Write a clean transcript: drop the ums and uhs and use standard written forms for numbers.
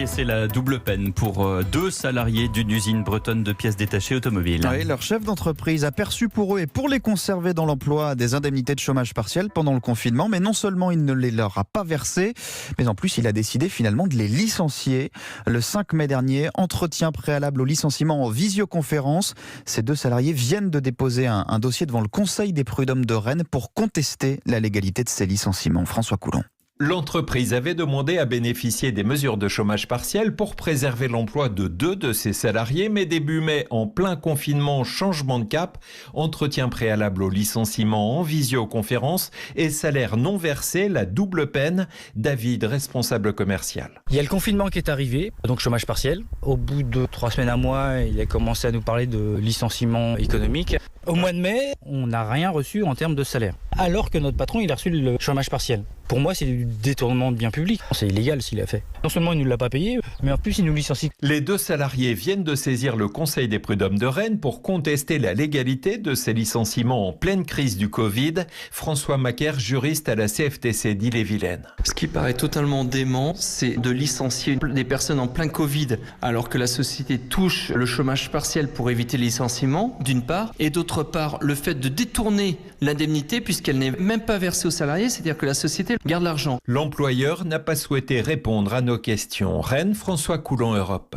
Et c'est la double peine pour deux salariés d'une usine bretonne de pièces détachées automobiles. Oui, leur chef d'entreprise a perçu pour eux et pour les conserver dans l'emploi des indemnités de chômage partiel pendant le confinement. Mais non seulement il ne les leur a pas versées, mais en plus il a décidé finalement de les licencier. Le 5 mai dernier, entretien préalable au licenciement en visioconférence. Ces deux salariés viennent de déposer un dossier devant le Conseil des prud'hommes de Rennes pour contester la légalité de ces licenciements. François Coulon. L'entreprise avait demandé à bénéficier des mesures de chômage partiel pour préserver l'emploi de deux de ses salariés, mais début mai, en plein confinement, changement de cap, entretien préalable au licenciement en visioconférence et salaire non versé, la double peine. David, responsable commercial. Il y a le confinement qui est arrivé, donc chômage partiel. Au bout de 3 semaines, un mois, il a commencé à nous parler de licenciement économique. Au mois de mai, on n'a rien reçu en termes de salaire, alors que notre patron il a reçu le chômage partiel. Pour moi, c'est du détournement de biens publics. C'est illégal s'il a fait. Non seulement il ne nous l'a pas payé, mais en plus il nous licencie. Les deux salariés viennent de saisir le Conseil des prud'hommes de Rennes pour contester la légalité de ces licenciements en pleine crise du Covid. François Macaire, juriste à la CFTC d'Ille-et-Vilaine. Ce qui paraît totalement dément, c'est de licencier des personnes en plein Covid, alors que la société touche le chômage partiel pour éviter les licenciements, d'une part, et d'autre part, le fait de détourner l'indemnité puisqu'elle n'est même pas versée aux salariés, c'est-à-dire que la société garde l'argent. L'employeur n'a pas souhaité répondre à nos questions. Rennes, François Coulon, Europe.